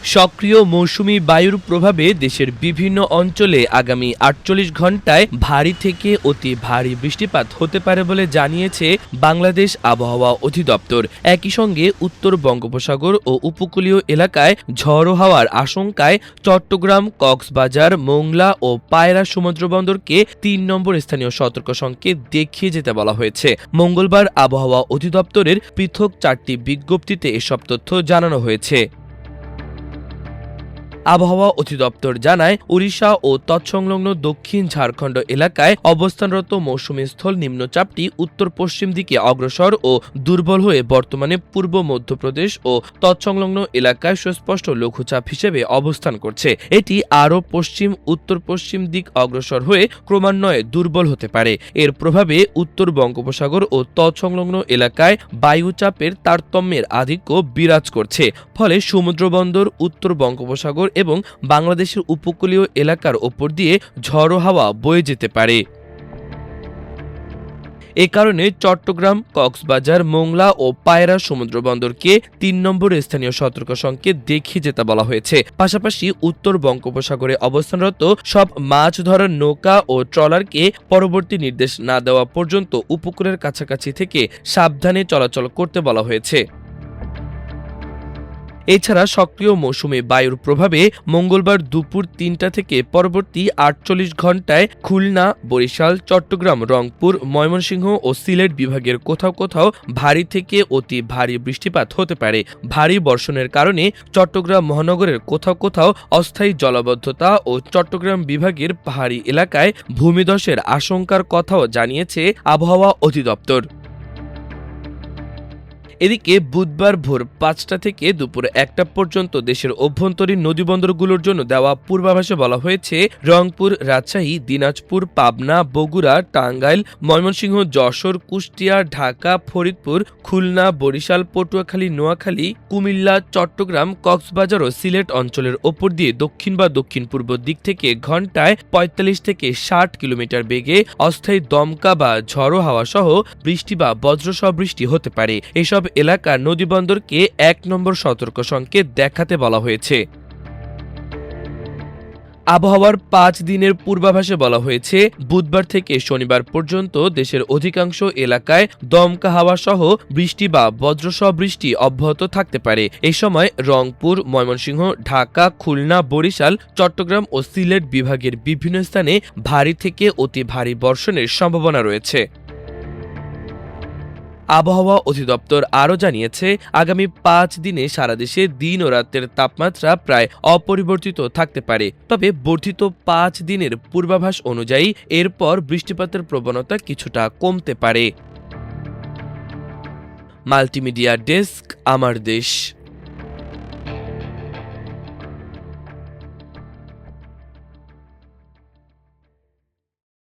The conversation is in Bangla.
সক্রিয় মৌসুমি বায়ুর প্রভাবে দেশের বিভিন্ন অঞ্চলে আগামী ৪৮ ঘণ্টায় ভারী থেকে অতি ভারী বৃষ্টিপাত হতে পারে বলে জানিয়েছে বাংলাদেশ আবহাওয়া অধিদপ্তর। একই সঙ্গে উত্তর বঙ্গোপসাগর ও উপকূলীয় এলাকায় ঝড়ো হাওয়ার আশঙ্কায় চট্টগ্রাম, কক্সবাজার, মোংলা ও পায়রা সমুদ্রবন্দরকে ৩ নম্বর স্থানীয় সতর্ক সংকেত দেখিয়ে যেতে বলা হয়েছে। মঙ্গলবার আবহাওয়া অধিদপ্তরের পৃথক ৪টি বিজ্ঞপ্তিতে এসব তথ্য জানানো হয়েছে। আবহাওয়া অধিদপ্তর জানায়, ওড়িশা ও তৎসংলগ্ন দক্ষিণ ঝাড়খণ্ড এলাকায় অবস্থানরত মৌসুমী স্থল নিম্নচাপটি উত্তর পশ্চিম দিকে অগ্রসর ও দুর্বল হয়ে বর্তমানে পূর্ব মধ্যপ্রদেশ ও তৎসংলগ্ন এলাকায় সুস্পষ্ট লঘুচাপ হিসেবে অবস্থান করছে। এটি আরও পশ্চিম উত্তর পশ্চিম দিক অগ্রসর হয়ে ক্রমান্বয়ে দুর্বল হতে পারে। এর প্রভাবে উত্তর বঙ্গোপসাগর ও তৎসংলগ্ন এলাকায় বায়ুচাপের তারতম্যের আধিক্য বিরাজ করছে। ফলে সমুদ্রবন্দর, উত্তর বঙ্গোপসাগর এবং বাংলাদেশের উপকূলীয় এলাকার ওপর দিয়ে ঝড়ো হাওয়া বয়ে যেতে পারে। এ কারণে চট্টগ্রাম, কক্সবাজার, মোংলা ও পায়রা সমুদ্রবন্দরকে ৩ নম্বর স্থানীয় সতর্ক সংকেত দেখিয়ে যেতে বলা হয়েছে। পাশাপাশি উত্তর বঙ্গোপসাগরে অবস্থানরত সব মাছ ধরার নৌকা ও ট্রলারকে পরবর্তী নির্দেশ না দেওয়া পর্যন্ত উপকূলের কাছাকাছি থেকে সাবধানে চলাচল করতে বলা হয়েছে। এছাড়া সক্রিয় মৌসুমী বায়ুর প্রভাবে মঙ্গলবার দুপুর ৩টা থেকে পরবর্তী ৪৮ ঘণ্টায় খুলনা, বরিশাল, চট্টগ্রাম, রংপুর, ময়মনসিংহ ও সিলেট বিভাগের কোথাও কোথাও ভারী থেকে অতি ভারী বৃষ্টিপাত হতে পারে। ভারী বর্ষণের কারণে চট্টগ্রাম মহানগরের কোথাও কোথাও অস্থায়ী জলাবদ্ধতা ও চট্টগ্রাম বিভাগের পাহাড়ি এলাকায় ভূমিধসের আশঙ্কার কথাও জানিয়েছে আবহাওয়া অধিদপ্তর। এদিকে বুধবার ভোর ৫টা থেকে দুপুর ১টা পর্যন্ত দেশের অভ্যন্তরীণ নদীবন্দরগুলোর জন্য দেওয়া পূর্বাভাসে বলা হয়েছে, রংপুর, রাজশাহী, দিনাজপুর, পাবনা, বগুড়া, টাঙ্গাইল, ময়মনসিংহ, যশোর, কুষ্টিয়া, ঢাকা, ফরিদপুর, খুলনা, বরিশাল, পটুয়াখালী, নোয়াখালী, কুমিল্লা, চট্টগ্রাম, কক্সবাজার ও সিলেট অঞ্চলের ওপর দিয়ে দক্ষিণ বা দক্ষিণ পূর্ব দিক থেকে ঘণ্টায় ৪৫ থেকে ৬০ কিলোমিটার বেগে অস্থায়ী দমকা বা ঝড়ো হাওয়া সহ বৃষ্টি বা বজ্রসহ বৃষ্টি হতে পারে। এসব এলাকার নদীবন্দরকে ১ নম্বর সতর্ক সংকেত দেখাতে বলা হয়েছে। আবহাওয়ার ৫ দিনের পূর্বাভাসে বলা হয়েছে, বুধবার থেকে শনিবার পর্যন্ত দেশের অধিকাংশ এলাকায় দমকা হাওয়া সহ বৃষ্টি বা বজ্রসহ বৃষ্টি অব্যাহত থাকতে পারে। এই সময় রংপুর, ময়মনসিংহ, ঢাকা, খুলনা, বরিশাল, চট্টগ্রাম ও সিলেট বিভাগের বিভিন্ন স্থানে ভারী থেকে অতি ভারী বর্ষণের সম্ভাবনা রয়েছে। আবহাওয়া অধিদপ্তর আরও জানিয়েছে, আগামী ৫ দিনে সারা দেশে দিন ও রাতের তাপমাত্রা প্রায় অপরিবর্তিত থাকতে পারে। তবে বর্ধিত ৫ দিনের পূর্বাভাস অনুযায়ী এরপর বৃষ্টিপাতের প্রবণতা কিছুটা কমতে পারে। মাল্টিমিডিয়া ডেস্ক, আমার দেশ।